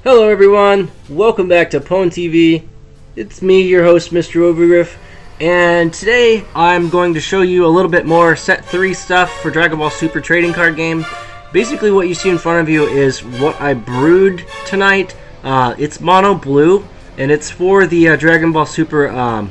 Hello everyone, welcome back to Pwn TV. It's me, your host, Mr. Overgriff, and today I'm going to show you a little bit more Set 3 stuff for Dragon Ball Super trading card game. Basically what you see in front of you is what I brewed tonight. It's mono blue, and it's for the Dragon Ball Super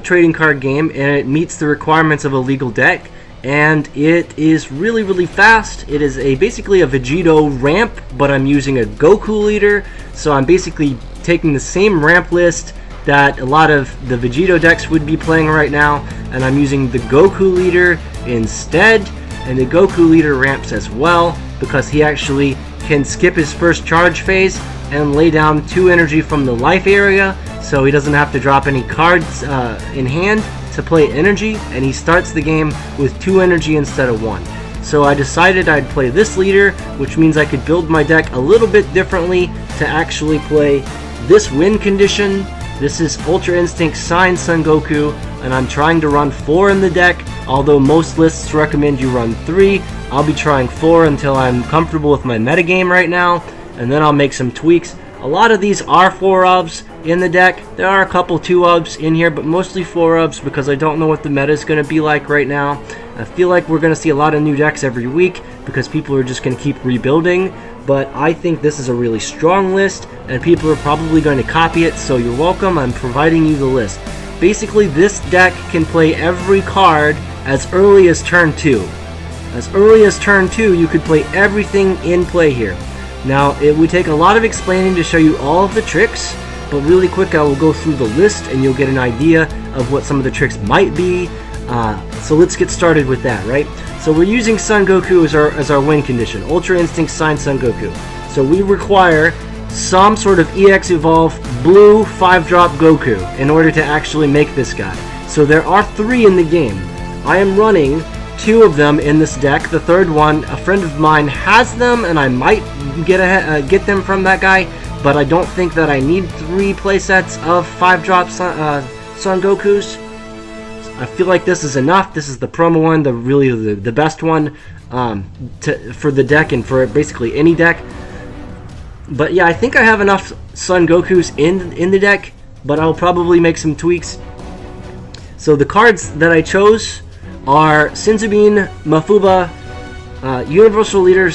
trading card game, and it meets the requirements of a legal deck. And it is really fast. It is basically a Vegeta ramp, but I'm using a Goku leader. So I'm basically taking the same ramp list that a lot of the Vegeta decks would be playing right now, and I'm using the Goku leader instead. And the Goku leader ramps as well, because he actually can skip his first charge phase and lay down 2 energy from the life area, so he doesn't have to drop any cards in hand to play energy, and he starts the game with 2 energy instead of 1. So I decided I'd play this leader, which means I could build my deck a little bit differently to actually play this win condition. This is Ultra Instinct Saiyan Son Goku, and I'm trying to run 4 in the deck, although most lists recommend you run 3. I'll be trying 4 until I'm comfortable with my metagame right now, and then I'll make some tweaks. A lot of these are 4-ofs in the deck. There are a couple 2-ofs in here, but mostly 4-ofs because I don't know what the meta is going to be like right now. I feel like we're going to see a lot of new decks every week because people are just going to keep rebuilding, but I think this is a really strong list and people are probably going to copy it, so you're welcome. I'm providing you the list. Basically, this deck can play every card as early as turn 2. As early as turn 2, you could play everything in play here. Now, it would take a lot of explaining to show you all of the tricks, but really quick I will go through the list and you'll get an idea of what some of the tricks might be. So let's get started with that, right? So we're using Son Goku as our win condition. Ultra Instinct Saiyan Son Goku. So we require some sort of EX Evolve blue 5-drop Goku in order to actually make this guy. So there are 3 in the game. I am running 2 of them in this deck. The third one, a friend of mine has them, and I might get them from that guy, but I don't think that I need 3 playsets of 5-drop Son Gokus. I feel like this is enough. This is the promo one, the best one for the deck and for basically any deck. But yeah, I think I have enough Son Gokus in the deck, but I'll probably make some tweaks. So the cards that I chose are Sinzubin, Mafuba, Universal Leader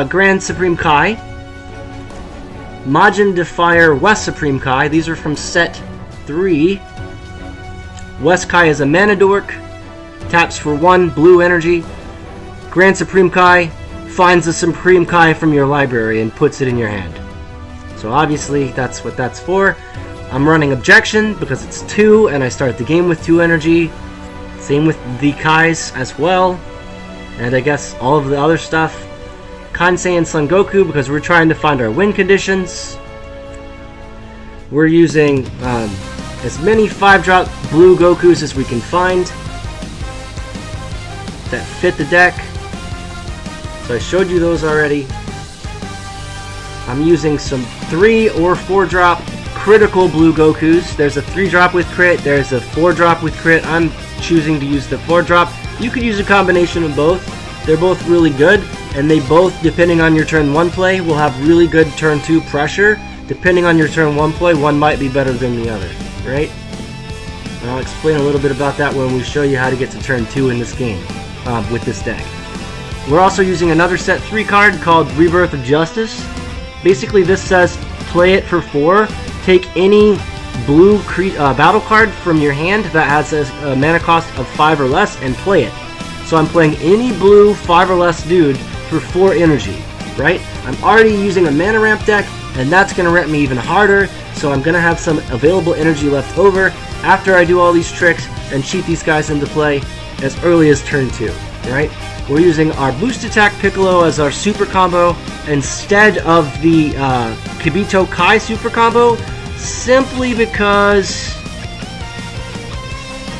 Grand Supreme Kai, Majin Defier West Supreme Kai. These are from set 3. West Kai is a mana dork, taps for 1 blue energy. Grand Supreme Kai finds the Supreme Kai from your library and puts it in your hand. So obviously that's what that's for. I'm running Objection because it's 2 and I start the game with 2 energy. Same with the Kais as well. And I guess all of the other stuff. Kansei and Son Goku because we're trying to find our win conditions. We're using as many 5-drop blue Gokus as we can find that fit the deck. So I showed you those already. I'm using some 3 or 4-drop critical blue Gokus. There's a 3-drop with crit, there's a 4-drop with crit. I'm choosing to use the 4-drop. You could use a combination of both. They're both really good, and they both, depending on your turn 1 play, will have really good turn 2 pressure. Depending on your turn 1 play, one might be better than the other, right? And I'll explain a little bit about that when we show you how to get to turn 2 in this game with this deck. We're also using another set 3 card called Rebirth of Justice. Basically this says play it for 4, take any blue battle card from your hand that has a mana cost of 5 or less and play it. So I'm playing any blue 5 or less dude for 4 energy, right? I'm already using a mana ramp deck, and that's going to ramp me even harder, so I'm going to have some available energy left over after I do all these tricks and cheat these guys into play as early as turn 2, right? We're using our Boost Attack Piccolo as our super combo instead of the Kibito Kai super combo, simply because,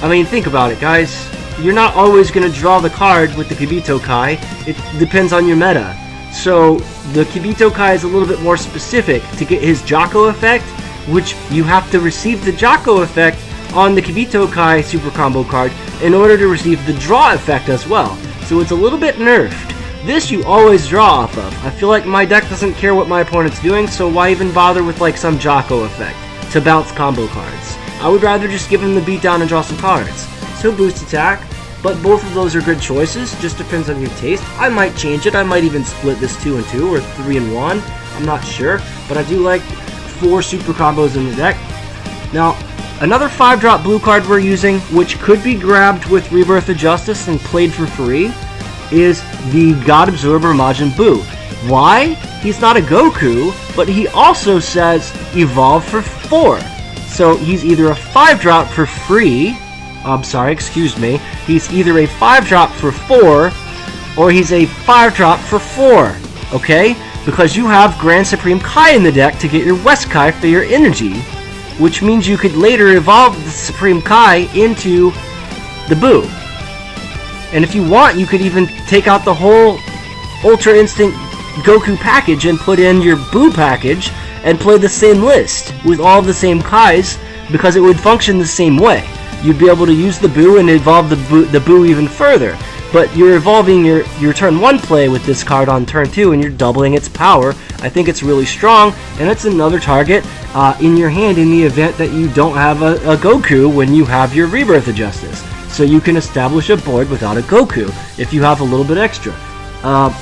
I mean, think about it, guys. You're not always going to draw the card with the Kibito Kai. It depends on your meta. So the Kibito Kai is a little bit more specific to get his Jocko effect, which you have to receive the Jocko effect on the Kibito Kai super combo card in order to receive the draw effect as well. So it's a little bit nerfed. This you always draw off of. I feel like my deck doesn't care what my opponent's doing, so why even bother with like some Jocko effect to bounce combo cards? I would rather just give him the beatdown and draw some cards. So boost attack, but both of those are good choices, just depends on your taste. I might change it, I might even split this 2 and 2 or 3 and 1, I'm not sure, but I do like 4 super combos in the deck. Now, another 5-drop blue card we're using, which could be grabbed with Rebirth of Justice and played for free, is the God Absorber Majin Buu. Why? He's not a Goku, but he also says evolve for 4. So he's either a 5-drop for free, he's either a 5-drop for 4, or he's a 5-drop for 4, okay? Because you have Grand Supreme Kai in the deck to get your West Kai for your energy, which means you could later evolve the Supreme Kai into the Buu. And if you want, you could even take out the whole Ultra Instinct Goku package and put in your Buu package and play the same list with all the same Kais, because it would function the same way. You'd be able to use the Buu and evolve the Buu even further. But you're evolving your turn 1 play with this card on turn 2, and you're doubling its power. I think it's really strong, and it's another target in your hand in the event that you don't have a Goku when you have your Rebirth of Justice. So you can establish a board without a Goku if you have a little bit extra.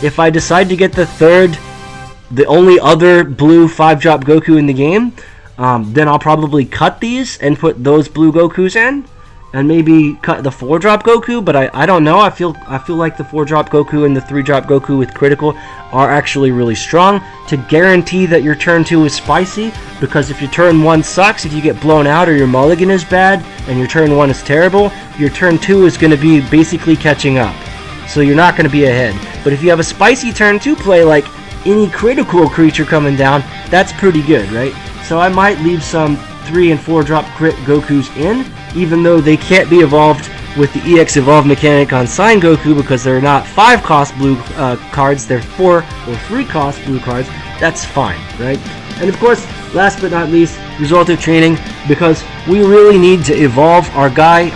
If I decide to get the only other blue 5-drop Goku in the game, then I'll probably cut these and put those blue Gokus in, and maybe cut the 4-drop Goku, but I don't know. I feel like the 4-drop Goku and the 3-drop Goku with critical are actually really strong to guarantee that your turn 2 is spicy, because if your turn 1 sucks, if you get blown out or your mulligan is bad and your turn 1 is terrible, your turn 2 is going to be basically catching up. So you're not going to be ahead. But if you have a spicy turn 2 play, like any critical creature coming down, that's pretty good, right? So I might leave some 3 and 4-drop crit Gokus in, even though they can't be evolved with the EX Evolve mechanic on Saiyan Goku, because they're not 5-cost blue cards, they're 4 or 3-cost blue cards. That's fine, right? And of course, last but not least, Result of Training, because we really need to evolve our guy,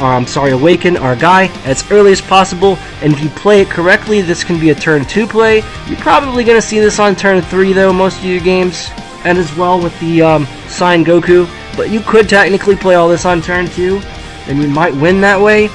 awaken our guy as early as possible, and if you play it correctly, this can be a turn 2 play. You're probably going to see this on turn 3 though, most of your games, and as well with the Saiyan Goku. But you could technically play all this on turn 2, and you might win that way,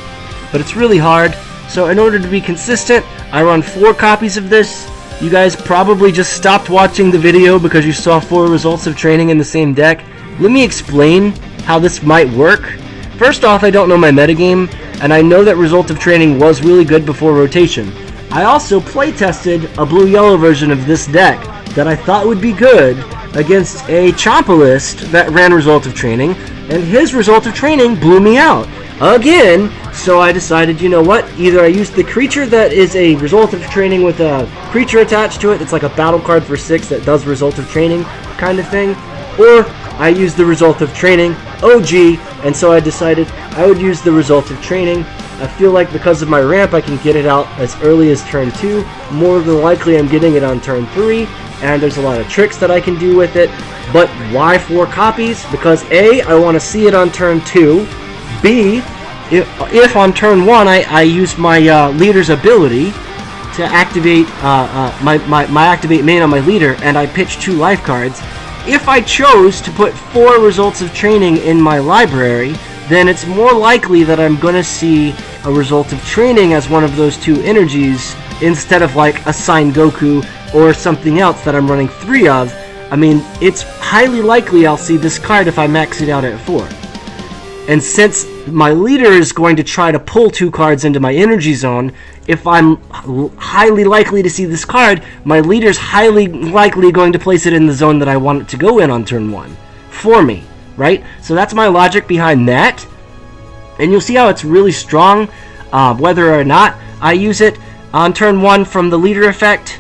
but it's really hard. So in order to be consistent, I run 4 copies of this. You guys probably just stopped watching the video because you saw 4 results of training in the same deck. Let me explain how this might work. First off, I don't know my metagame, and I know that Result of Training was really good before rotation. I also play-tested a blue-yellow version of this deck that I thought would be good against a Champa list that ran Result of Training, and his Result of Training blew me out again. So I decided, you know what, either I use the creature that is a Result of Training with a creature attached to it, it's like a battle card for 6 that does Result of Training kind of thing, or I use the Result of Training OG, and so I decided I would use the Result of Training. I feel like because of my ramp I can get it out as early as turn 2, more than likely I'm getting it on turn 3, and there's a lot of tricks that I can do with it. But why 4 copies? Because A, I want to see it on turn 2, B, if on turn 1 I use my leader's ability to activate my activate main on my leader, and I pitch 2 life cards, if I chose to put 4 Results of Training in my library, then it's more likely that I'm going to see a Result of Training as one of those 2 energies instead of like a Saiyan Goku or something else that I'm running 3 of. I mean, it's highly likely I'll see this card if I max it out at 4. And since my leader is going to try to pull 2 cards into my energy zone, if I'm highly likely to see this card, my leader's highly likely going to place it in the zone that I want it to go in on turn 1 for me, right? So that's my logic behind that. And you'll see how it's really strong, whether or not I use it on turn 1 from the leader effect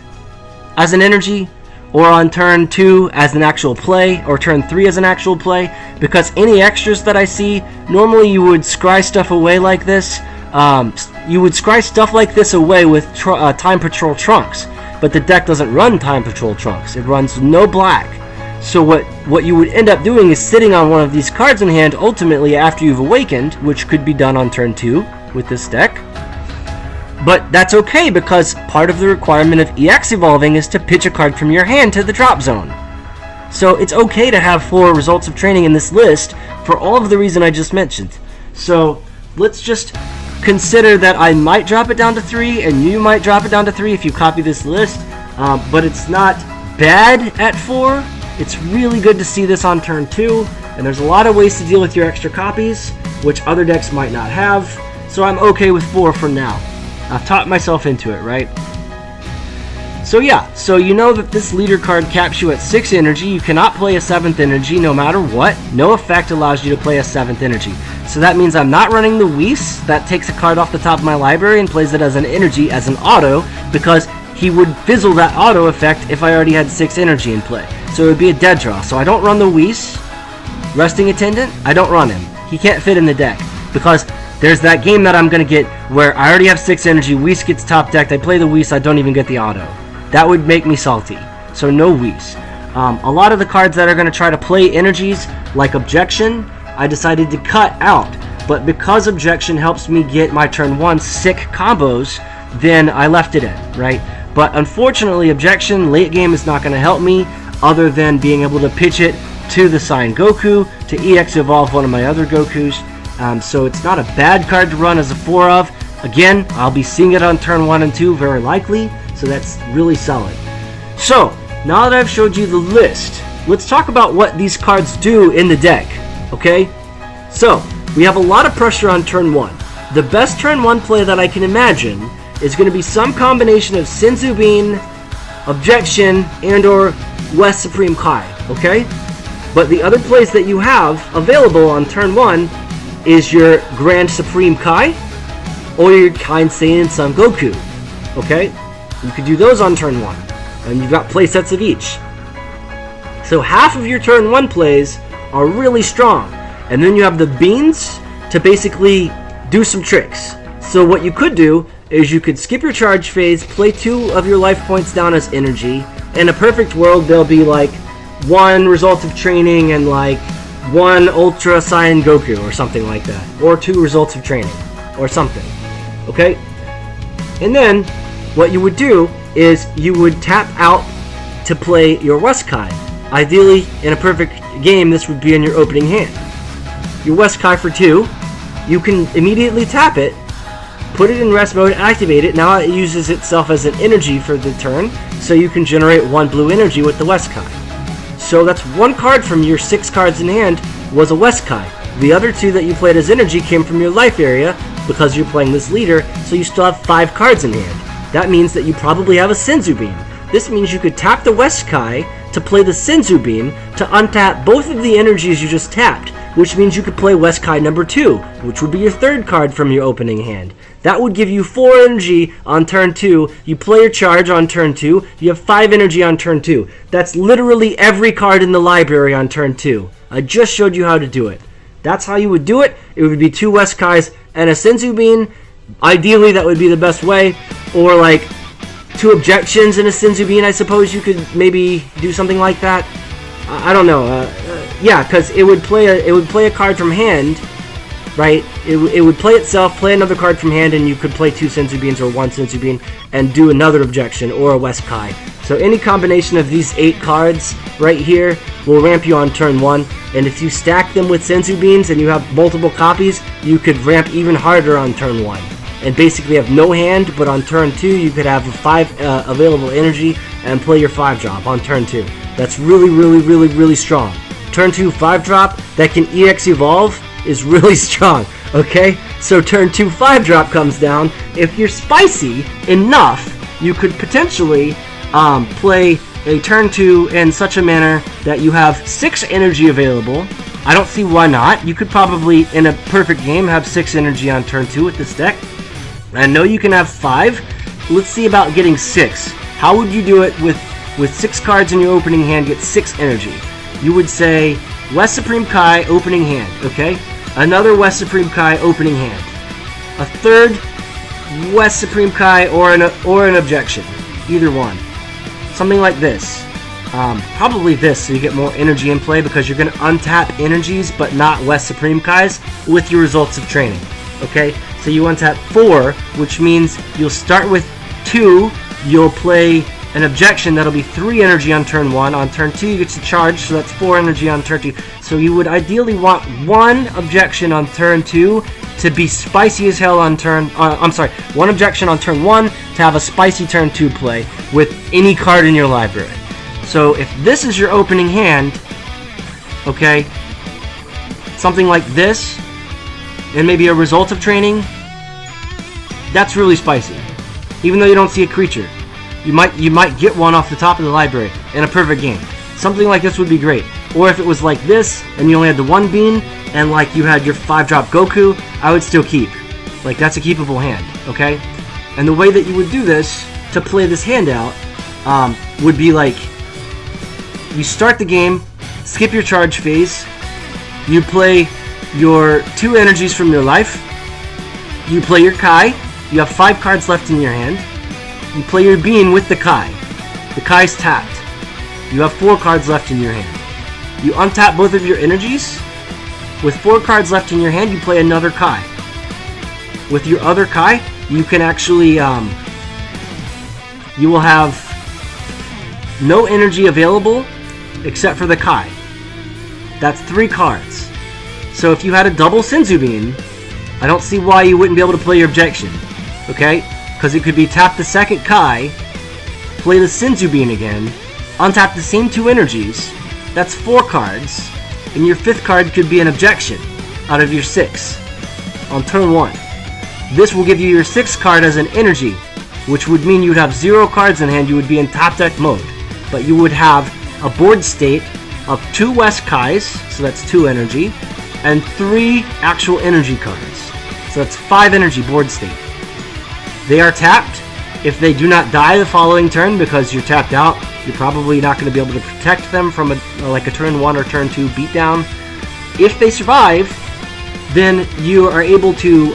as an energy, or on turn 2 as an actual play, or turn 3 as an actual play, because any extras that I see, normally you would scry stuff away like this. You would scry stuff like this away with Time Patrol Trunks, but the deck doesn't run Time Patrol Trunks. It runs no black. So what you would end up doing is sitting on one of these cards in hand ultimately after you've awakened, which could be done on turn 2 with this deck. But that's okay, because part of the requirement of EX evolving is to pitch a card from your hand to the drop zone. So it's okay to have 4 results of training in this list for all of the reason I just mentioned. So let's just consider that I might drop it down to 3, and you might drop it down to 3 if you copy this list, but it's not bad at 4. It's really good to see this on turn 2, and there's a lot of ways to deal with your extra copies, which other decks might not have, so I'm okay with 4 for now. I've taught myself into it, right? So yeah, so you know that this leader card caps you at 6 energy. You cannot play a 7th energy no matter what. No effect allows you to play a 7th energy. So that means I'm not running the Whis. That takes a card off the top of my library and plays it as an energy, as an auto, because he would fizzle that auto effect if I already had 6 energy in play. So it would be a dead draw. So I don't run the Whis. Resting Attendant, I don't run him. He can't fit in the deck, because there's that game that I'm going to get where I already have 6 energy, Whis gets top decked, I play the Whis, I don't even get the auto. That would make me salty. So no Whis. A lot of the cards that are going to try to play energies, like Objection, I decided to cut out. But because Objection helps me get my turn 1 sick combos, then I left it in, right? But unfortunately, Objection late game is not going to help me, other than being able to pitch it to the Saiyan Goku, to EX evolve one of my other Gokus. So it's not a bad card to run as a 4 of. Again, I'll be seeing it on turn 1 and 2 very likely, so that's really solid. So, now that I've showed you the list, let's talk about what these cards do in the deck, okay? So, we have a lot of pressure on turn 1. The best turn 1 play that I can imagine is going to be some combination of Senzu Bean, Objection, and or West Supreme Kai, okay? But the other plays that you have available on turn 1 is your Grand Supreme Kai or your Kind Saiyan Son Goku, okay? You could do those on turn 1, and you've got play sets of each. So half of your turn 1 plays are really strong, and then you have the beans to basically do some tricks. So what you could do is you could skip your charge phase, play 2 of your life points down as energy. In a perfect world, there'll be like 1 result of training and like 1 Ultra Saiyan Goku or something like that, or 2 results of training or something, okay? And then what you would do is you would tap out to play your West Kai. Ideally, in a perfect game, this would be in your opening hand. Your West Kai for 2, you can immediately tap it, put it in rest mode, activate it. Now it uses itself as an energy for the turn, so you can generate 1 blue energy with the West Kai. So that's 1 card from your 6 cards in hand was a West Kai. The other 2 that you played as energy came from your life area because you're playing this leader, so you still have 5 cards in hand. That means that you probably have a Senzu Bean. This means you could tap the West Kai to play the Senzu Bean to untap both of the energies you just tapped, which means you could play West Kai number 2, which would be your 3rd card from your opening hand. That would give you 4 energy on turn 2. You play your charge on turn 2. You have 5 energy on turn 2. That's literally every card in the library on turn 2. I just showed you how to do it. That's how you would do it. It would be 2 West Kais and a Senzu Bean. Ideally, that would be the best way. Or like 2 Objections and a Senzu Bean. I suppose you could maybe do something like that. I don't know. Yeah, because it would play a card from hand, right? It would play itself, play another card from hand, and you could play 2 Senzu Beans or 1 Senzu Bean and do another Objection or a West Kai. So any combination of these 8 cards right here will ramp you on turn 1. And if you stack them with Senzu Beans and you have multiple copies, you could ramp even harder on turn 1. And basically have no hand, but on turn 2 you could have a 5 available energy and play your 5 drop on turn 2. That's really, really, really, really strong. Turn 2 5 drop that can EX evolve is really strong, okay? So turn 2 5 drop comes down. If you're spicy enough, you could potentially play a turn 2 in such a manner that you have 6 energy available. I don't see why not. You could probably, in a perfect game, have 6 energy on turn 2 with this deck. I know you can have 5. Let's see about getting 6. How would you do it with 6 cards in your opening hand, get 6 energy? You would say West Supreme Kai, opening hand, okay? Another West Supreme Kai, opening hand. A 3rd West Supreme Kai or an Objection. Either one. Something like this. Probably this, so you get more energy in play because you're going to untap energies but not West Supreme Kais with your results of training. Okay, so you untap 4, which means you'll start with 2. You'll play an objection that'll be 3 energy on turn 1. On turn 2 you get to charge, so that's 4 energy on turn 2. So you would ideally want 1 objection on turn 2 to be spicy as hell on turn... I'm sorry, 1 objection on turn 1 to have a spicy turn 2 play with any card in your library. So if this is your opening hand, okay, something like this, and maybe a result of training, that's really spicy. Even though you don't see a creature. You might get one off the top of the library in a perfect game. Something like this would be great. Or if it was like this, and you only had the 1 bean, and like you had your 5-drop Goku, I would still keep. Like, that's a keepable hand, okay? And the way that you would do this, to play this hand out, would be like, you start the game, skip your charge phase, you play your 2 energies from your life, you play your Kai, you have 5 cards left in your hand, you play your bean with the Kai. The Kai's tapped. You have 4 cards left in your hand. You untap both of your energies. With 4 cards left in your hand, you play another Kai. With your other Kai, you can actually, you will have no energy available except for the Kai. That's 3 cards. So if you had a double Senzu Bean, I don't see why you wouldn't be able to play your objection. Okay? Because it could be tap the second Kai, play the Senzu Bean again, untap the same 2 energies, that's 4 cards, and your 5th card could be an objection out of your 6 on turn 1. This will give you your 6th card as an energy, which would mean you'd have 0 cards in hand, you would be in top deck mode. But you would have a board state of 2 West Kais, so that's 2 energy, and 3 actual energy cards. So that's 5 energy board state. They are tapped. If they do not die the following turn because you're tapped out, you're probably not going to be able to protect them from a turn 1 or turn 2 beatdown. If they survive, then you are able to,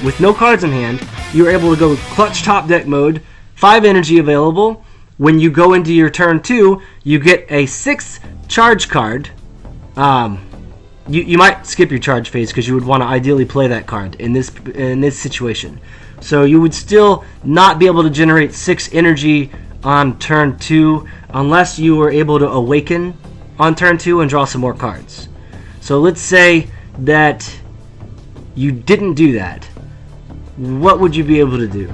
with no cards in hand, you're able to go clutch top deck mode, 5 energy available. When you go into your turn 2, you get a 6th charge card. You might skip your charge phase because you would want to ideally play that card in this situation. So you would still not be able to generate 6 energy on turn 2 unless you were able to awaken on turn 2 and draw some more cards. So let's say that you didn't do that. What would you be able to do?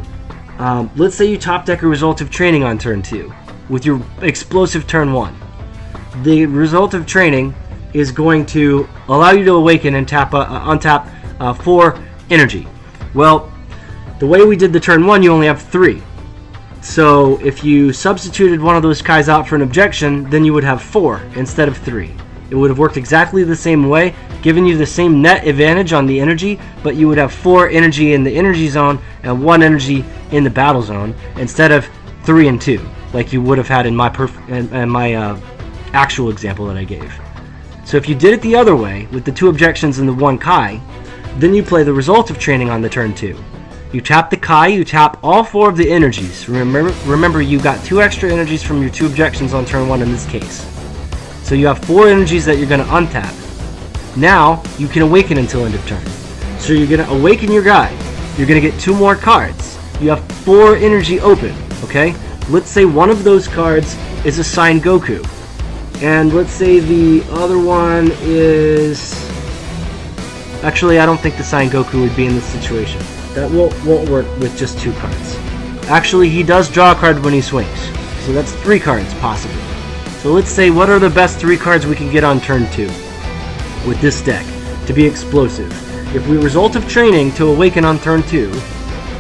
Let's say you top deck a result of training on turn 2 with your explosive turn 1. The result of training is going to allow you to awaken and untap 4 energy. Well, the way we did the turn 1, you only have 3. So if you substituted one of those Kais out for an objection, then you would have 4 instead of 3. It would have worked exactly the same way, giving you the same net advantage on the energy, but you would have 4 energy in the energy zone and 1 energy in the battle zone instead of 3 and 2, like you would have had in my actual example that I gave. So if you did it the other way, with the 2 objections and the 1 Kai, then you play the result of training on the turn 2. You tap the Kai, you tap all 4 of the energies. Remember you got 2 extra energies from your 2 objections on turn 1 in this case. So you have 4 energies that you're going to untap. Now, you can awaken until end of turn. So you're going to awaken your guy. You're going to get 2 more cards. You have 4 energy open, okay? Let's say one of those cards is a Saiyan Goku. And let's say the other one is... Actually, I don't think the Saiyan Goku would be in this situation. That won't work with just 2 cards. Actually, he does draw a card when he swings. So that's 3 cards, possibly. So let's say, what are the best 3 cards we can get on turn 2 with this deck to be explosive? If we result of training to awaken on turn 2,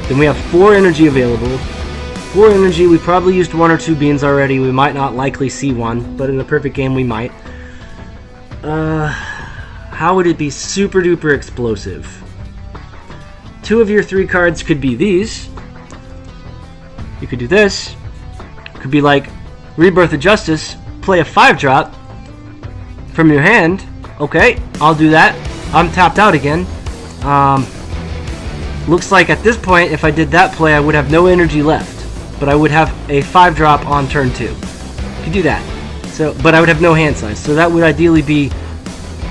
then we have 4 energy available. 4 energy, we probably used 1 or 2 beans already. We might not likely see 1, but in a perfect game we might. How would it be super duper explosive? 2 of your 3 cards could be these. You could do this. Could be like Rebirth of Justice, play a 5-drop from your hand. Okay, I'll do that. I'm tapped out again. Looks like at this point, if I did that play, I would have no energy left. But I would have a 5-drop on turn 2. Could do that. So, but I would have no hand size. So that would ideally be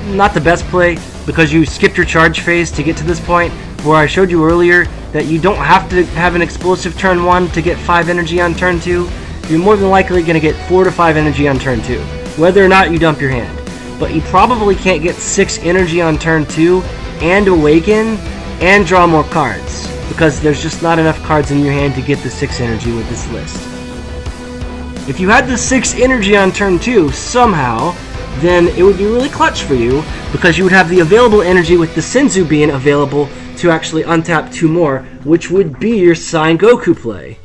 not the best play because you skipped your charge phase to get to this point. where I showed you earlier that you don't have to have an explosive turn 1 to get 5 energy on turn 2. You're more than likely going to get 4 to 5 energy on turn 2, whether or not you dump your hand. But you probably can't get 6 energy on turn 2 and awaken and draw more cards, because there's just not enough cards in your hand to get the 6 energy with this list. If you had the 6 energy on turn 2 somehow, then it would be really clutch for you, because you would have the available energy with the Senzu being available to actually untap 2 more, which would be your Saiyan Goku play,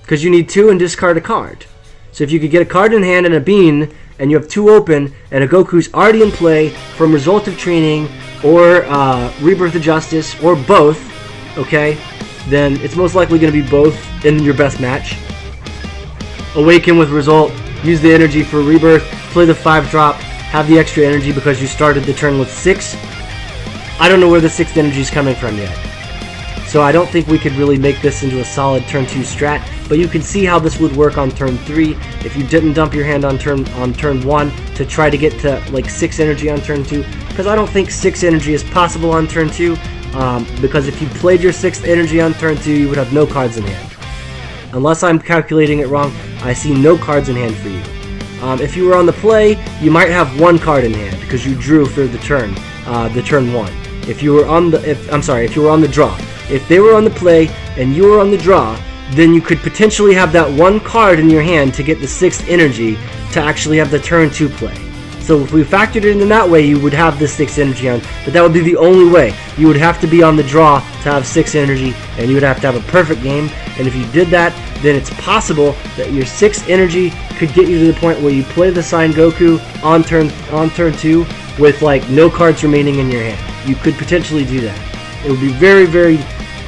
because you need 2 and discard a card. So if you could get a card in hand and a bean, and you have 2 open, and a Goku's already in play from Result of Training, or Rebirth of Justice, or both, okay, then it's most likely going to be both in your best match. Awaken with Result, use the energy for Rebirth, play the 5-drop, have the extra energy because you started the turn with 6. I don't know where the 6th energy is coming from yet. So I don't think we could really make this into a solid turn 2 strat, but you can see how this would work on turn 3 if you didn't dump your hand on turn 1 to try to get to like 6 energy on turn 2, because I don't think 6 energy is possible on turn 2, because if you played your 6th energy on turn 2, you would have no cards in hand. Unless I'm calculating it wrong, I see no cards in hand for you. If you were on the play, you might have 1 card in hand because you drew for the turn 1. If you were on the draw. If they were on the play and you were on the draw, then you could potentially have that 1 card in your hand to get the 6th energy to actually have the turn 2 play. So if we factored it in that way, you would have the 6th energy on, but that would be the only way. You would have to be on the draw to have 6 energy, and you would have to have a perfect game. And if you did that, then it's possible that your 6th energy could get you to the point where you play the Saiyan Goku on turn 2 with like no cards remaining in your hand. You could potentially do that. It would be very, very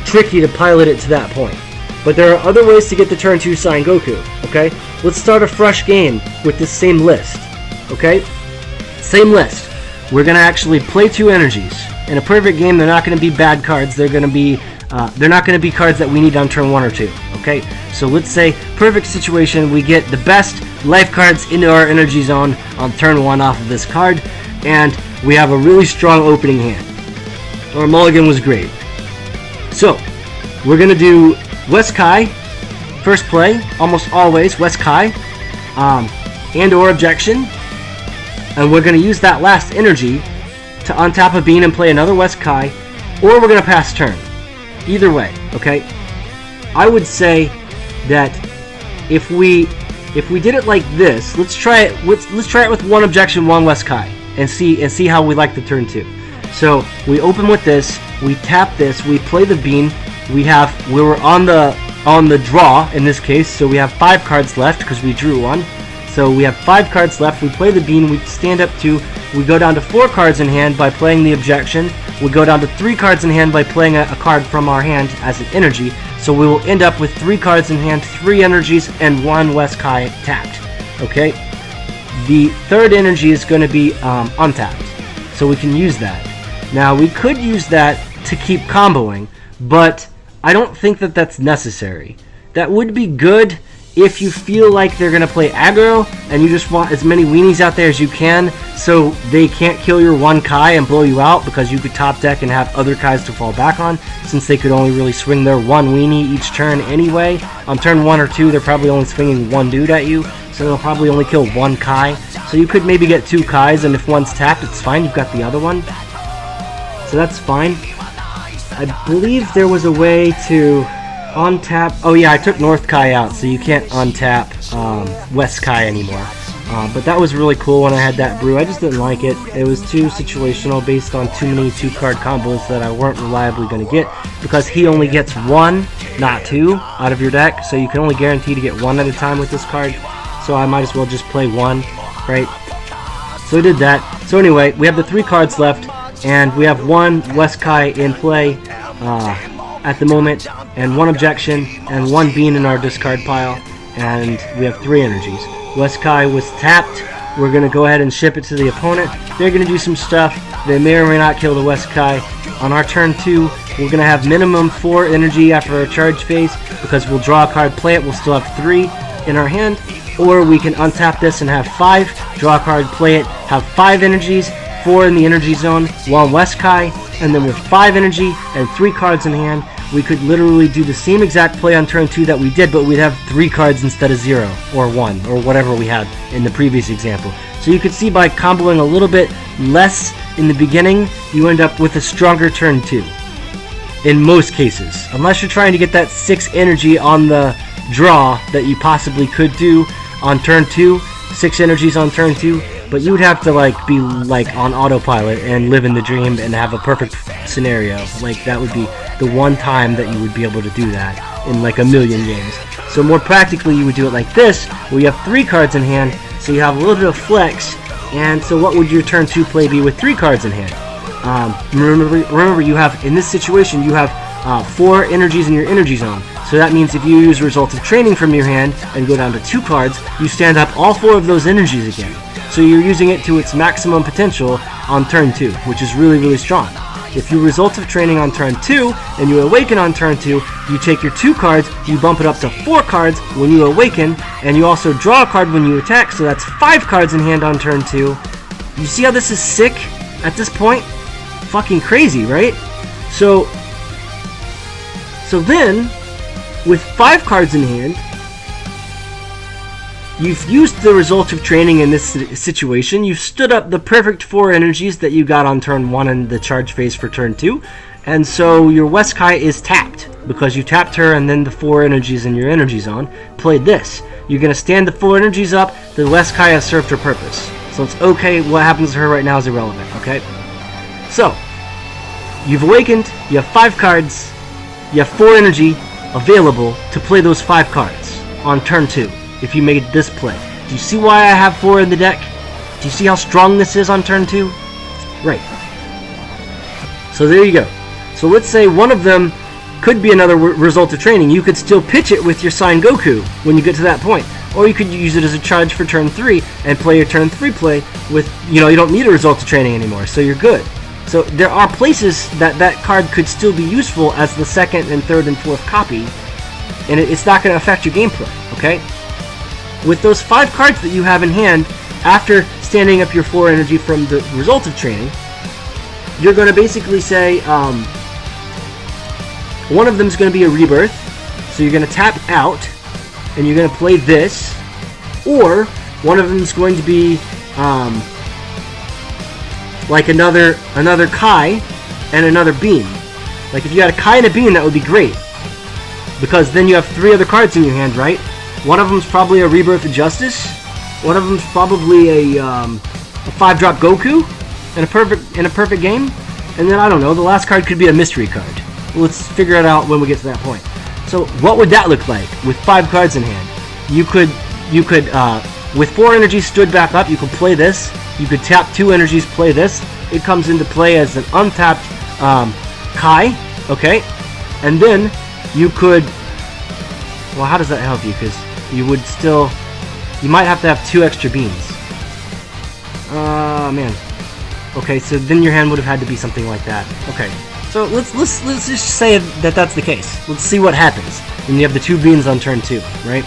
tricky to pilot it to that point. But there are other ways to get the turn 2 Saiyan Goku, okay? Let's start a fresh game with this same list, okay? Same list. We're going to actually play 2 energies. In a perfect game, they're not going to be bad cards. They're not going to be cards that we need on turn 1 or 2, okay? So let's say, perfect situation, we get the best life cards into our energy zone on turn 1 off of this card, and we have a really strong opening hand. Our mulligan was great. So, we're going to do West Kai, first play, almost always, West Kai, and or Objection, and we're going to use that last energy to untap a bean and play another West Kai, or we're going to pass turn. Either way, okay? I would say that if we did it like this, let's try it with 1 Objection, 1 West Kai, and see how we like the turn 2. So we open with this, we tap this, we play the bean. We were on the draw in this case, so we have 5 cards left because we drew 1. So we have 5 cards left. We play the bean, we stand up 2. We go down to 4 cards in hand by playing the Objection. We go down to 3 cards in hand by playing a card from our hand as an energy. So we will end up with 3 cards in hand, 3 energies, and 1 West Kai tapped. Okay? The third energy is going to be untapped, so we can use that. Now, we could use that to keep comboing, but I don't think that that's necessary. That would be good if you feel like they're going to play aggro, and you just want as many weenies out there as you can, so they can't kill your 1 Kai and blow you out, because you could top deck and have other Kais to fall back on, since they could only really swing their 1 weenie each turn anyway. On turn 1 or 2, they're probably only swinging 1 dude at you, so they'll probably only kill 1 Kai. So you could maybe get 2 Kais, and if one's tapped, it's fine, you've got the other one. So that's fine. I believe there was a way to untap. Oh yeah, I took North Kai out, so you can't untap West Kai anymore. But that was really cool when I had that brew. I just didn't like it. It was too situational, based on too many 2-card combos that I weren't reliably going to get, because he only gets 1, not 2, out of your deck. So you can only guarantee to get 1 at a time with this card. So I might as well just play 1, right? So I did that. So anyway, we have the 3 cards left. And we have 1 West Kai in play at the moment, and 1 Objection, and 1 bean in our discard pile, and we have 3 energies. West Kai was tapped. We're going to go ahead and ship it to the opponent. They're going to do some stuff. They may or may not kill the West Kai. On our turn 2, we're going to have minimum 4 energy after our charge phase, because we'll draw a card, play it, we'll still have 3 in our hand, or we can untap this and have 5, draw a card, play it, have 5 energies, 4 in the energy zone, 1 West Kai, and then with 5 energy and 3 cards in hand, we could literally do the same exact play on turn 2 that we did, but we'd have 3 cards instead of 0, or 1, or whatever we had in the previous example. So you could see by comboing a little bit less in the beginning, you end up with a stronger turn 2. In most cases. Unless you're trying to get that 6 energy on the draw that you possibly could do on turn 2, 6 energies on turn 2, but you would have to be on autopilot and live in the dream and have a perfect scenario. That would be the one time that you would be able to do that in a million games. So more practically you would do it like this, where you have 3 cards in hand, so you have a little bit of flex. And so what would your turn 2 play be with 3 cards in hand? Remember you have, in this situation, you have 4 energies in your energy zone. So that means if you use Results of Training from your hand and go down to 2 cards, you stand up all 4 of those energies again. So you're using it to its maximum potential on turn 2, which is really, really strong. If you Results of Training on turn 2 and you awaken on turn 2, you take your 2 cards, you bump it up to 4 cards when you awaken, and you also draw a card when you attack, so that's 5 cards in hand on turn 2. You see how this is sick at this point? Fucking crazy, right? So then, with 5 cards in hand, you've used the Result of Training in this situation. You've stood up the perfect 4 energies that you got on turn 1 and the charge phase for turn 2. And so your Weskai is tapped, because you tapped her and then the 4 energies in your energy zone played this. You're going to stand the 4 energies up, the Weskai has served her purpose. So it's okay, what happens to her right now is irrelevant, okay? So, you've awakened, you have 5 cards, you have 4 energy available to play those 5 cards on turn 2 if you made this play. Do you see why I have 4 in the deck? Do you see how strong this is on turn 2? Right. So there you go. So let's say one of them could be another Result of Training. You could still pitch it with your Saiyan Goku when you get to that point. Or you could use it as a charge for turn 3 and play your turn 3 play with, you don't need a Result of Training anymore, so you're good. So there are places that card could still be useful as the 2nd and 3rd and 4th copy, and it's not going to affect your gameplay, okay? With those 5 cards that you have in hand, after standing up your 4 energy from the Result of Training, you're going to basically say, one of them is going to be a rebirth, so you're going to tap out, and you're going to play this, or one of them is going to be another Kai and another Beam. If you had a Kai and a Beam, that would be great, because then you have 3 other cards in your hand, right? One of them's probably a Rebirth of Justice, one of them's probably a 5-drop Goku in a perfect game, and then I don't know, the last card could be a mystery card. Let's figure it out when we get to that point. So what would that look like with 5 cards in hand? You could with 4 energies stood back up, you could play this. You could tap 2 energies, play this. It comes into play as an untapped Kai, okay? And then you could, well, how does that help you? Because you might have to have 2 extra beams. Man. Okay, so then your hand would have had to be something like that. Okay. So let's just say that that's the case. Let's see what happens when you have the 2 beans on turn 2, right?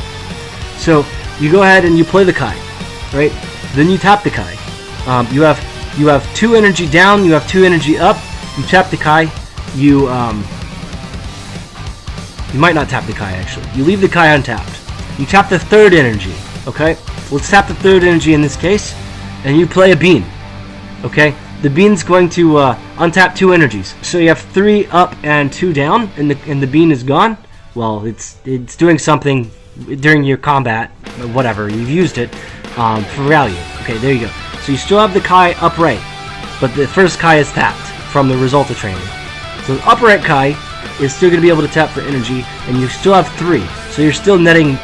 So you go ahead and you play the Kai, right? Then you tap the Kai. You have 2 energy down. You have 2 energy up. You tap the Kai. You might not tap the Kai actually. You leave the Kai untapped. You tap the 3rd energy. Okay. Let's tap the 3rd energy in this case, and you play a bean. Okay. The bean's going to untap 2 energies. So you have 3 up and 2 down, and the bean is gone. Well, it's doing something during your combat, whatever. You've used it for value. Okay, there you go. So you still have the Kai upright, but the first Kai is tapped from the Result of Training. So the upright Kai is still going to be able to tap for energy, and you still have 3. So you're still netting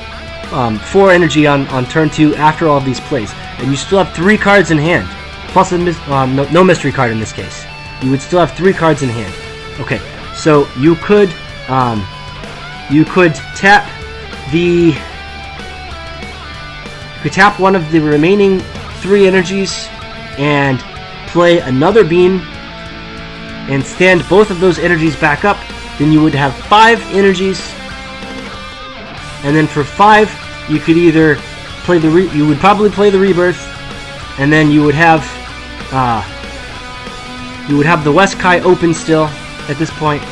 4 energy on turn 2 after all of these plays, and you still have 3 cards in hand. Plus no mystery card in this case. You would still have 3 cards in hand. Okay, so you could tap one of the remaining 3 energies and play another beam and stand both of those energies back up. Then you would have 5 energies, and then for 5 you could either play you would probably play the rebirth, and then you would have you would have the West Kai open still at this point.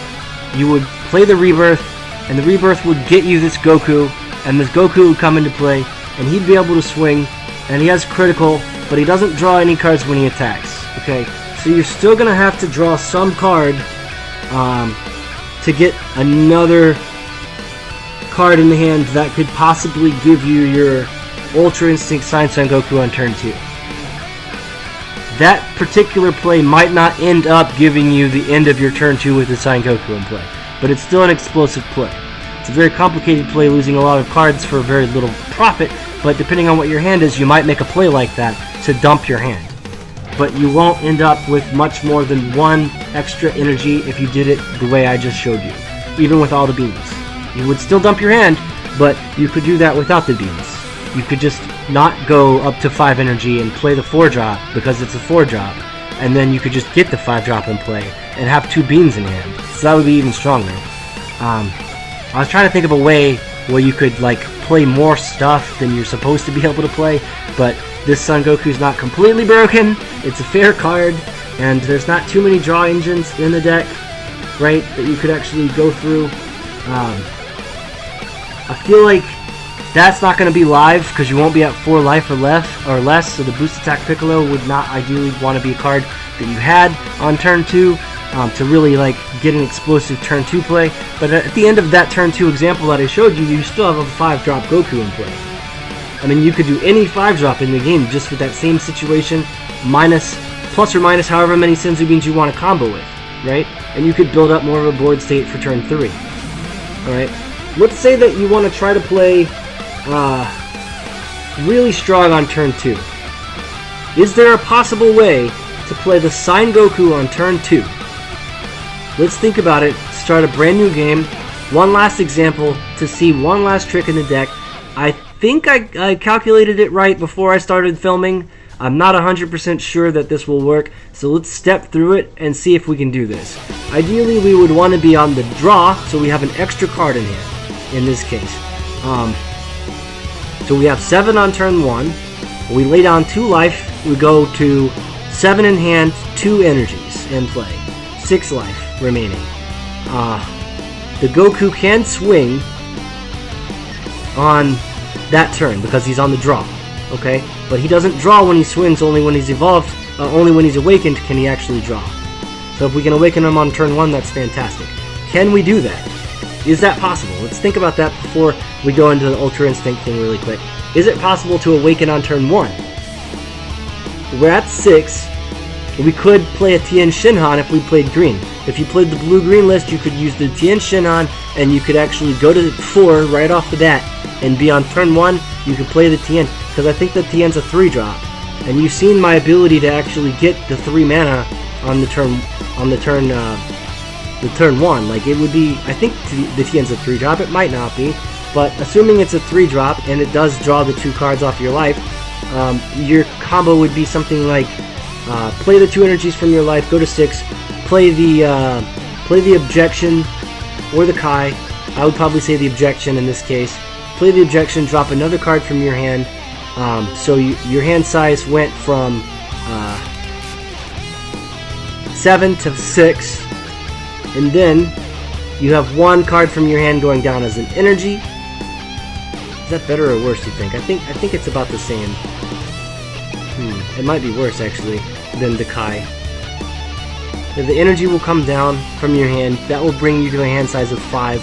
You would play the Rebirth, and the Rebirth would get you this Goku, and this Goku would come into play, and he'd be able to swing, and he has critical, but he doesn't draw any cards when he attacks. Okay, so you're still going to have to draw some card to get another card in the hand that could possibly give you your Ultra Instinct Saiyan Son Goku on turn 2. That particular play might not end up giving you the end of your turn 2 with the Saiyan Goku in play, but it's still an explosive play. It's a very complicated play, losing a lot of cards for very little profit, but depending on what your hand is, you might make a play like that to dump your hand. But you won't end up with much more than one extra energy if you did it the way I just showed you, even with all the beans. You would still dump your hand, but you could do that without the beans. You could just not go up to 5 energy and play the 4-drop because it's a 4-drop, and then you could just get the 5-drop in play and have 2 beans in hand. So that would be even stronger. I was trying to think of a way where you could like play more stuff than you're supposed to be able to play, but this Son Goku's not completely broken. It's a fair card, and there's not too many draw engines in the deck, right, that you could actually go through. I feel like that's not going to be live because you won't be at 4 life or less, so the Boost Attack Piccolo would not ideally want to be a card that you had on turn 2 to really like get an explosive turn 2 play. But at the end of that turn 2 example that I showed you, you still have a 5-drop Goku in play. I mean, you could do any 5-drop in the game just with that same situation, plus or minus however many Senzu Beans you want to combo with, right? And you could build up more of a board state for turn 3. Alright, let's say that you want to try to play really strong on turn 2. Is there a possible way to play the Saiyan Goku on turn 2? Let's think about it, start a brand new game, one last example to see one last trick in the deck. I think I calculated it right before I started filming. I'm not 100% sure that this will work, so let's step through it and see if we can do this. Ideally, we would want to be on the draw, so we have an extra card in hand, in this case. So we have 7 on turn 1, we lay down 2 life, we go to 7 in hand, 2 energies in play, 6 life remaining. The Goku can swing on that turn because he's on the draw, okay? But he doesn't draw when he swings, only when he's evolved, only when he's awakened can he actually draw. So if we can awaken him on turn 1, that's fantastic. Can we do that? Is that possible? Let's think about that before we go into the Ultra Instinct thing really quick. Is it possible to awaken on turn 1? We're at 6. We could play a Tien Shinhan if we played green. If you played the blue-green list, you could use the Tien Shinhan, and you could actually go to 4 right off the bat, and be on turn 1, you could play the Tien, because I think the Tien's a 3-drop. And you've seen my ability to actually get the 3 mana on the turn 1. Like, it would be, I think the Tien's a 3-drop, it might not be, but assuming it's a 3-drop, and it does draw the 2 cards off your life, your combo would be something like, play the 2 energies from your life, go to 6, play the Objection, or the Kai. I would probably say the Objection in this case. Play the Objection, drop another card from your hand, so your hand size went from 7 to 6, and then you have 1 card from your hand going down as an energy. Is that better or worse, you think? I think it's about the same. It might be worse, actually, than the Kai. The energy will come down from your hand. That will bring you to a hand size of 5.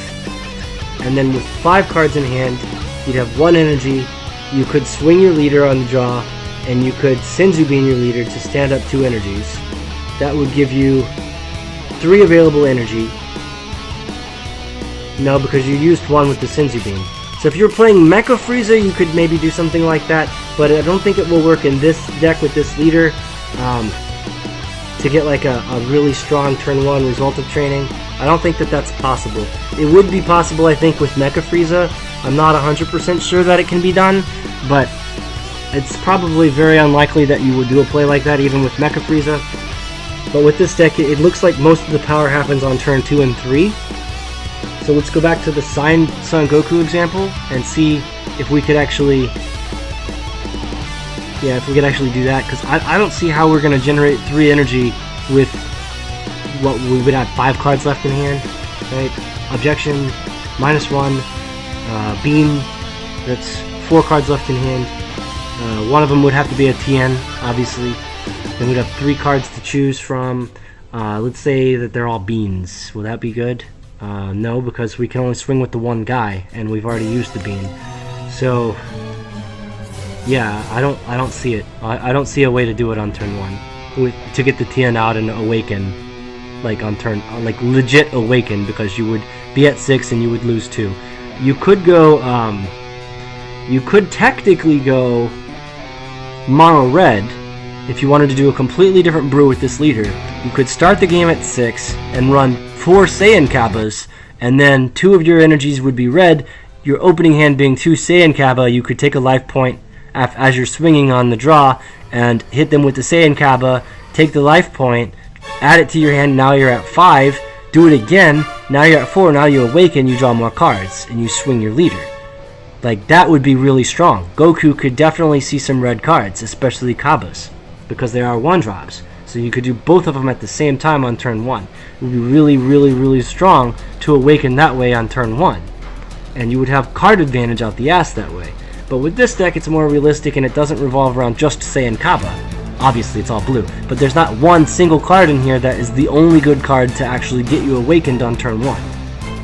And then with 5 cards in hand, you'd have 1 energy. You could swing your leader on the draw, and you could Senzu Bean your leader to stand up 2 energies. That would give you 3 available energy. No, because you used 1 with the Senzu Bean. So if you're playing Mecha Frieza, you could maybe do something like that, but I don't think it will work in this deck with this leader to get like a really strong turn 1 result of training. I don't think that that's possible. It would be possible, I think, with Mecha Frieza. I'm not 100% sure that it can be done, but it's probably very unlikely that you would do a play like that even with Mecha Frieza. But with this deck, it looks like most of the power happens on turn 2 and 3. So let's go back to the Saiyan Son Goku example and see if we could actually, do that, because I don't see how we're going to generate 3 energy with what we would have 5 cards left in hand, right? Objection, -1, bean, that's 4 cards left in hand. One of them would have to be a TN, obviously. Then we'd have 3 cards to choose from. Let's say that they're all beans. Will that be good? No, because we can only swing with the one guy, and we've already used the bean. So, yeah, I don't see it. I don't see a way to do it on turn 1 to get the TN out and awaken, like on turn, like legit awaken, because you would be at 6 and you would lose 2. You could go, you could technically go mono red if you wanted to do a completely different brew with this leader. You could start the game at 6 and run 4 Saiyan Kabbas, and then 2 of your energies would be red. Your opening hand being 2 Saiyan Kabba, you could take a life point as you're swinging on the draw and hit them with the Saiyan Kabba, take the life point, add it to your hand, now you're at 5, do it again, now you're at 4, now you awaken, you draw more cards, and you swing your leader. Like, that would be really strong. Goku could definitely see some red cards, especially Kabbas, because they are 1-drops. So you could do both of them at the same time on turn 1. It would be really, really, really strong to awaken that way on turn 1. And you would have card advantage out the ass that way. But with this deck, it's more realistic, and it doesn't revolve around just Saiyan Kabba. Obviously, it's all blue. But there's not one single card in here that is the only good card to actually get you awakened on turn 1.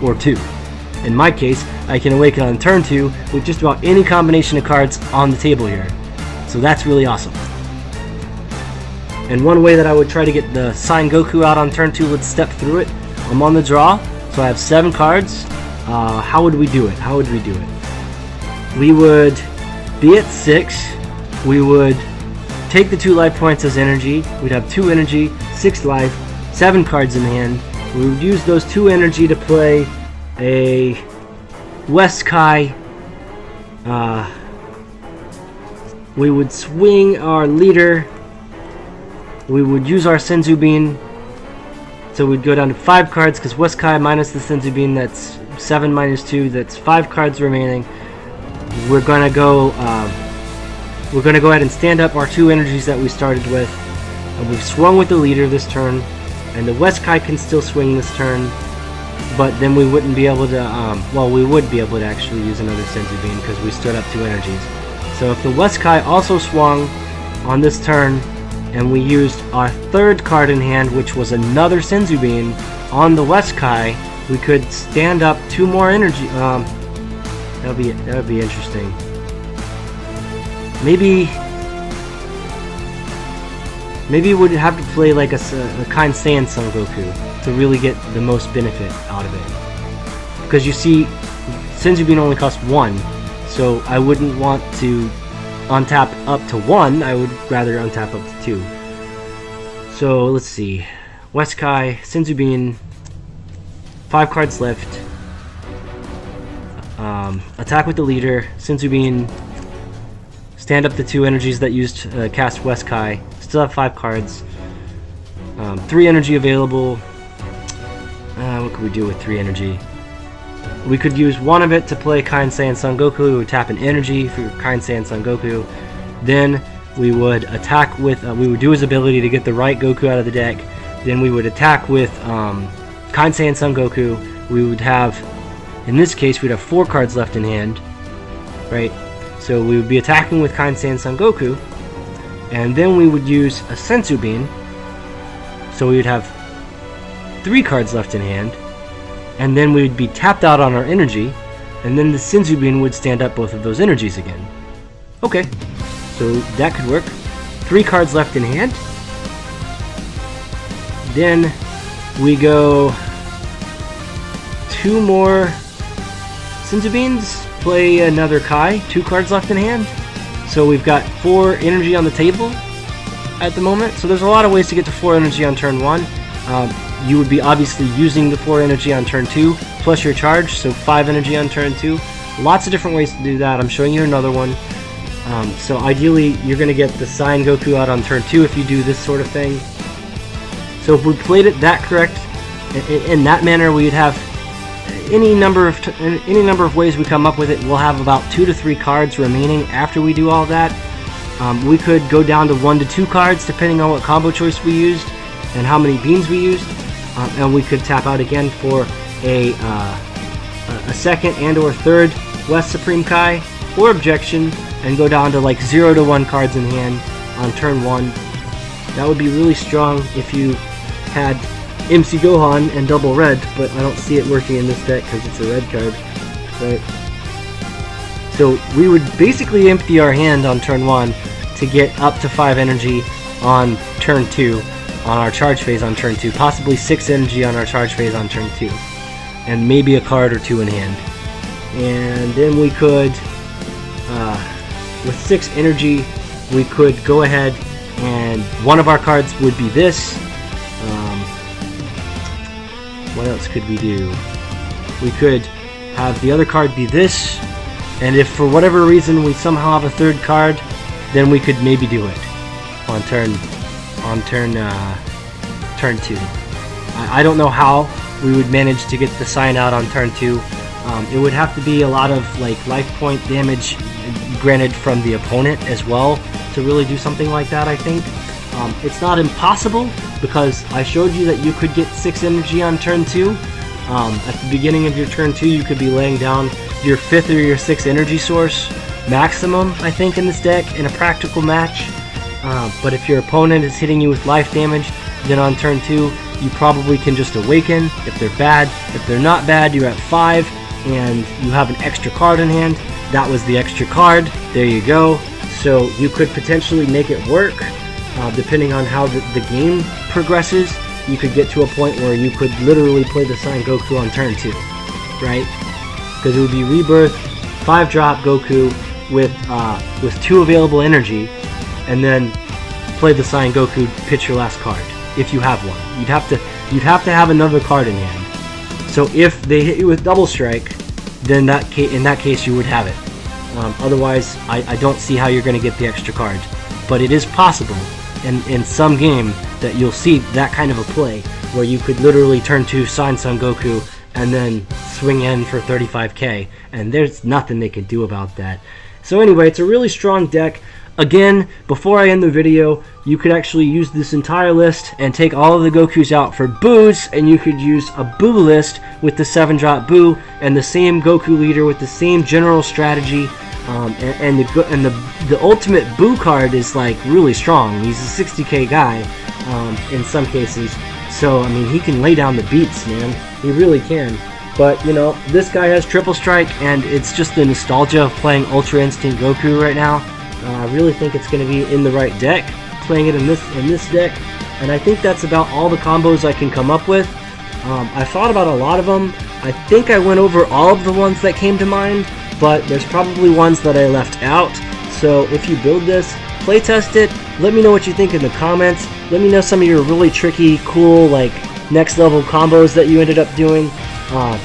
Or 2. In my case, I can awaken on turn 2 with just about any combination of cards on the table here. So that's really awesome. And one way that I would try to get the Saiyan Goku out on turn 2, let's step through it. I'm on the draw, so I have 7 cards. How would we do it? How would we do it? We would be at 6. We would take the 2 life points as energy. We'd have 2 energy, 6 life, 7 cards in hand. We would use those 2 energy to play a Weskai. We would swing our leader. We would use our Senzu Bean, so we'd go down to 5 cards, because Weskai minus the Senzu Bean, that's 7 minus 2, that's 5 cards remaining. We're gonna go ahead and stand up our 2 energies that we started with, and we've swung with the leader this turn, and the Weskai can still swing this turn, but then we wouldn't be able to, well, we would be able to actually use another Senzu Bean, because we stood up 2 energies. So if the Weskai also swung on this turn, and we used our 3rd card in hand, which was another Senzu Bean, on the Weskai, we could stand up 2 more energy. That would be interesting. Maybe we'd have to play like a Kind Saiyan Son Goku to really get the most benefit out of it. Because you see, Senzu Bean only costs 1, so I wouldn't want to untap up to 1, I would rather untap up to 2. So let's see. Weskai, Senzu Bean, 5 cards left. Attack with the leader, Senzu Bean, stand up the 2 energies that used cast Weskai, still have 5 cards. 3 energy available. What could we do with 3 energy? We could use one of it to play Kind Saiyan Son Goku. We would tap an energy for Kind Saiyan Son Goku. Then we would attack with, we would do his ability to get the right Goku out of the deck. Then we would attack with Kind Saiyan Son Goku. We would have, in this case, we'd have 4 cards left in hand, right? So we would be attacking with Kind Saiyan Son Goku. And then we would use a Senzu Bean. So we would have 3 cards left in hand. And then we would be tapped out on our energy, and then the Senzu Bean would stand up both of those energies again. Okay, so that could work. 3 cards left in hand. Then we go 2 more Senzu Beans, play another Kai, 2 cards left in hand. So we've got 4 energy on the table at the moment. So there's a lot of ways to get to 4 energy on turn 1. You would be obviously using the 4 energy on turn 2, plus your charge, so 5 energy on turn 2. Lots of different ways to do that. I'm showing you another one. So ideally, you're going to get the Saiyan Goku out on turn 2 if you do this sort of thing. So if we played it that correct, in that manner, we'd have any number of ways we come up with it. We'll have about 2 to 3 cards remaining after we do all that. We could go down to 1 to 2 cards, depending on what combo choice we used and how many beans we used. and we could tap out again for a second and or third West Supreme Kai or Objection, and go down to like 0 to 1 cards in hand on turn 1. That would be really strong if you had MC Gohan and double red, but I don't see it working in this deck because it's a red card, right? So we would basically empty our hand on turn 1 to get up to 5 energy on turn 2, on our charge phase on turn 2, possibly 6 energy on our charge phase on turn 2, and maybe a card or 2 in hand. And then we could, with 6 energy, we could go ahead and one of our cards would be this. What else could we do? We could have the other card be this, and if for whatever reason we somehow have a third card, then we could maybe do it on turn 2. I don't know how we would manage to get the Saiyan out on turn 2. It would have to be a lot of like life point damage granted from the opponent as well to really do something like that, I think. It's not impossible, because I showed you that you could get 6 energy on turn 2. At the beginning of your turn 2, you could be laying down your 5th or your 6th energy source maximum, I think, in this deck in a practical match. But if your opponent is hitting you with life damage, then on turn 2, you probably can just awaken if they're bad. If they're not bad, you're at 5, and you have an extra card in hand. That was the extra card. There you go. So you could potentially make it work. Depending on how the game progresses, you could get to a point where you could literally play the Saiyan Goku on turn 2, right? Because it would be Rebirth, 5-drop Goku with 2 available energy, and then play the Saiyan Goku, pitch your last card, if you have one. You'd have to have another card in hand. So if they hit you with Double Strike, then in that case you would have it. Otherwise, I don't see how you're going to get the extra card. But it is possible in some game that you'll see that kind of a play, where you could literally turn to Saiyan Son Goku and then swing in for 35k, and there's nothing they can do about that. So anyway, it's a really strong deck. Again, before I end the video, you could actually use this entire list and take all of the Gokus out for Boos, and you could use a Boo list with the 7-drop Boo and the same Goku leader with the same general strategy. And the ultimate Boo card is like really strong. He's a 60k guy in some cases, so I mean he can lay down the beats, man. He really can. But you know, this guy has triple strike, and it's just the nostalgia of playing Ultra Instinct Goku right now. I really think it's going to be in the right deck, playing it in this deck, and I think that's about all the combos I can come up with. I thought about a lot of them. I think I went over all of the ones that came to mind, but there's probably ones that I left out. So if you build this, playtest it, let me know what you think in the comments. Let me know some of your really tricky, cool, like next level combos that you ended up doing.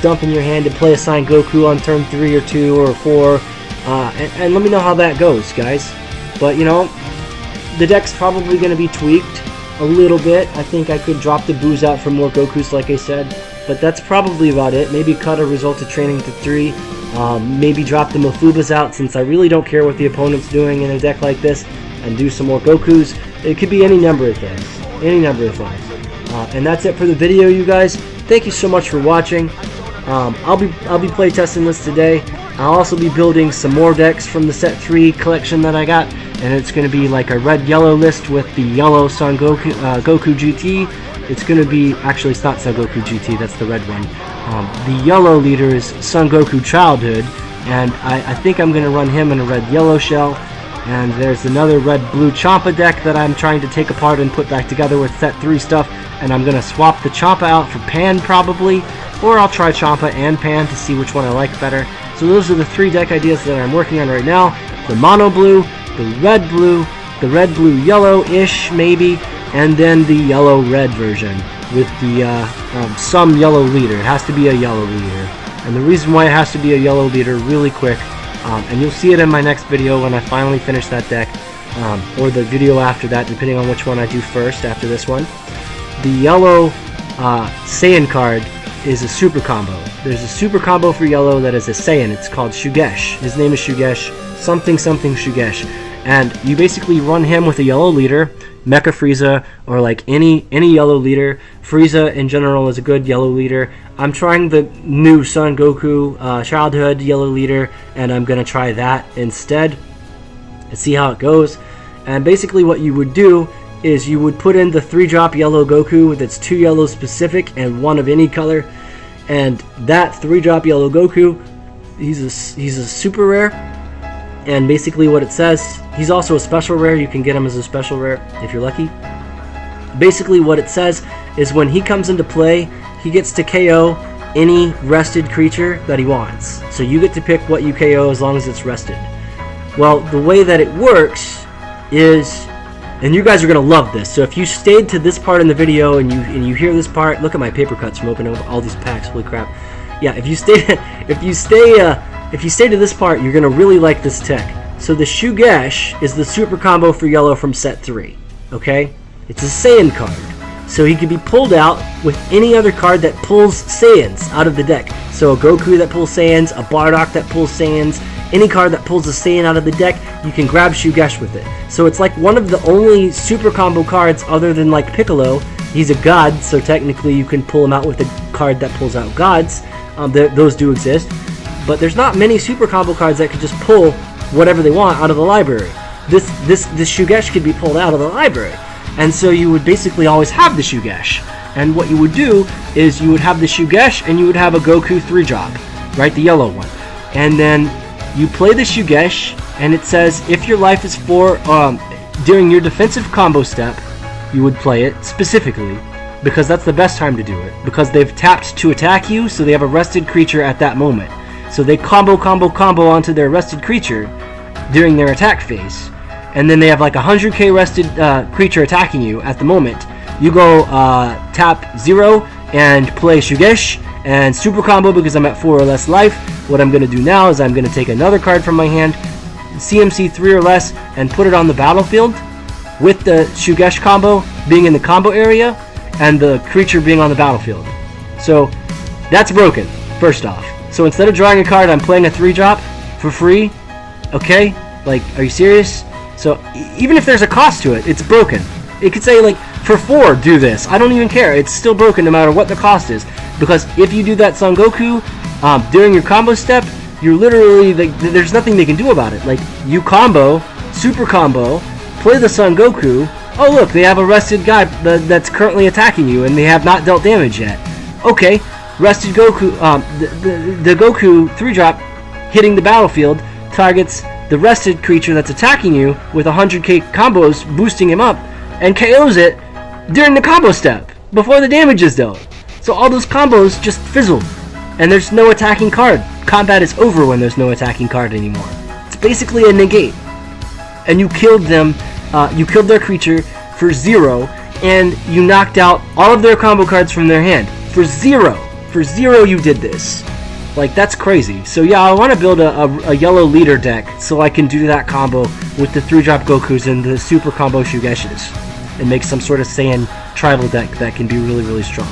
Dump in your hand to play a Saiyan Goku on turn 3 or 2 or 4. And let me know how that goes, guys. But you know, the deck's probably going to be tweaked a little bit. I think I could drop the Boos out for more Gokus, like I said. But that's probably about it. Maybe cut a result of training to 3. Maybe drop the Mofubas out, since I really don't care what the opponent's doing in a deck like this, and do some more Gokus. It could be any number of things. And that's it for the video, you guys. Thank you so much for watching. I'll be playtesting this today. I'll also be building some more decks from the Set 3 collection that I got, and it's going to be like a red-yellow list with the yellow Son Goku, Goku GT. It's going to be, actually it's not Son Goku GT, that's the red one. The yellow leader is Son Goku Childhood, and I think I'm going to run him in a red-yellow shell. And there's another red-blue Champa deck that I'm trying to take apart and put back together with Set 3 stuff, and I'm going to swap the Champa out for Pan probably, or I'll try Champa and Pan to see which one I like better. So those are the 3 deck ideas that I'm working on right now. The mono blue, the red blue yellow-ish maybe, and then the yellow red version with the some yellow leader. It has to be a yellow leader, and the reason why it has to be a yellow leader really quick, and you'll see it in my next video when I finally finish that deck, or the video after that, depending on which one I do first after this one. The yellow Saiyan card is a super combo. There's a super combo for yellow that is a Saiyan. It's called Shugesh. His name is Shugesh, something Shugesh. and you basically run him with a yellow leader, Mecha Frieza, or like any yellow leader. Frieza in general is a good yellow leader. I'm trying the new Son Goku childhood yellow leader, and I'm gonna try that instead and see how it goes. And basically what you would do is you would put in the 3-drop yellow Goku that's 2 yellow specific and 1 of any color, and that 3-drop yellow Goku, he's a super rare. And basically what it says, he's also a special rare. You can get him as a special rare if you're lucky. Basically what it says is when he comes into play, he gets to KO any rested creature that he wants. So you get to pick what you KO as long as it's rested. Well, the way that it works is, and you guys are going to love this, so if you stayed to this part in the video and you hear this part, look at my paper cuts from opening up all these packs, holy crap. Yeah, if you stay to this part, you're going to really like this tech. So the Shugesh is the super combo for yellow from set 3, okay? It's a Saiyan card. So he can be pulled out with any other card that pulls Saiyans out of the deck. So a Goku that pulls Saiyans, a Bardock that pulls Saiyans, any card that pulls a Saiyan out of the deck, you can grab Shugesh with it. So it's like one of the only super combo cards other than like Piccolo. He's a god, so technically you can pull him out with a card that pulls out gods. Those do exist. But there's not many super combo cards that could just pull whatever they want out of the library. This Shugesh could be pulled out of the library. And so you would basically always have the Shugesh. And what you would do is you would have the Shugesh and you would have a Goku 3-drop, right? The yellow one. And then you play the Shugesh, and it says if your life is 4, during your defensive combo step, you would play it specifically, because that's the best time to do it. Because they've tapped to attack you, so they have a rested creature at that moment. So they combo onto their rested creature during their attack phase. And then they have like 100k rested creature attacking you at the moment. You go tap 0 and play Shugesh and super combo because I'm at 4 or less life. What I'm going to do now is I'm going to take another card from my hand, CMC 3 or less, and put it on the battlefield with the Shugesh combo being in the combo area and the creature being on the battlefield. So that's broken, first off. So instead of drawing a card, I'm playing a 3-drop for free. Okay? Like, are you serious? So even if there's a cost to it, it's broken. It could say like, for 4, do this. I don't even care. It's still broken no matter what the cost is. Because if you do that Son Goku during your combo step, you're literally, like, there's nothing they can do about it. Like, you combo, super combo, play the Son Goku. Oh look, they have a rested guy that's currently attacking you and they have not dealt damage yet. Okay, rested Goku, the Goku 3-drop hitting the battlefield targets the rested creature that's attacking you with 100k combos, boosting him up, and KOs it during the combo step, before the damage is dealt. So all those combos just fizzle, and there's no attacking card. Combat is over when there's no attacking card anymore. It's basically a negate. And you killed them, you killed their creature for 0, and you knocked out all of their combo cards from their hand. For 0! For 0 you did this. Like, that's crazy. So yeah, I want to build a yellow leader deck so I can do that combo with the 3-drop Gokus and the super combo Shugeshes and make some sort of Saiyan tribal deck that can be really, really strong.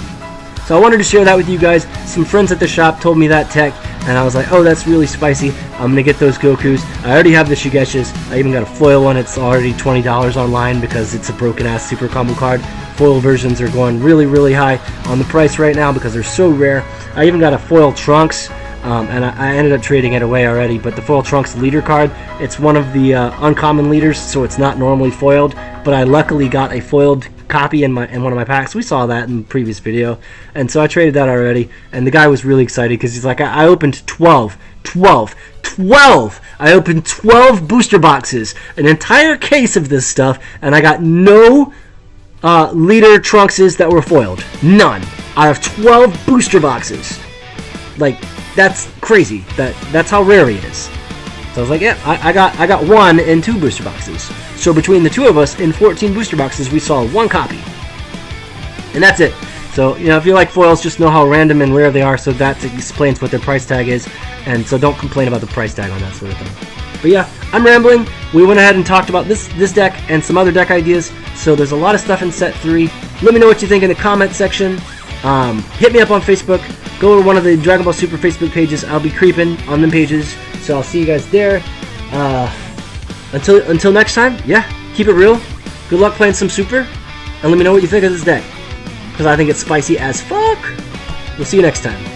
So I wanted to share that with you guys. Some friends at the shop told me that tech, and I was like, oh, that's really spicy. I'm going to get those Gokus. I already have the Shugeshes. I even got a foil one. It's already $20 online because it's a broken-ass super combo card. Foil versions are going really, really high on the price right now because they're so rare. I even got a foil Trunks, and I ended up trading it away already, but the foil Trunks leader card, it's one of the uncommon leaders, so it's not normally foiled, but I luckily got a foiled copy in one of my packs. We saw that in the previous video, and so I traded that already, and the guy was really excited because he's like, I opened 12! I opened 12 booster boxes, an entire case of this stuff, and I got no leader Trunkses that were foiled. None. Out of 12 booster boxes. Like, that's crazy. That's how rare he is. So I was like, yeah, I got 1 in 2 booster boxes. So between the two of us, in 14 booster boxes, we saw 1 copy. And that's it. So, you know, if you like foils, just know how random and rare they are, so that explains what their price tag is. And so don't complain about the price tag on that sort of thing. But yeah, I'm rambling. We went ahead and talked about this deck and some other deck ideas. So there's a lot of stuff in set 3. Let me know what you think in the comment section. Hit me up on Facebook. Go to one of the Dragon Ball Super Facebook pages. I'll be creeping on them pages. So I'll see you guys there. until next time, yeah, keep it real. Good luck playing some Super, and let me know what you think of this deck, because I think it's spicy as fuck. We'll see you next time.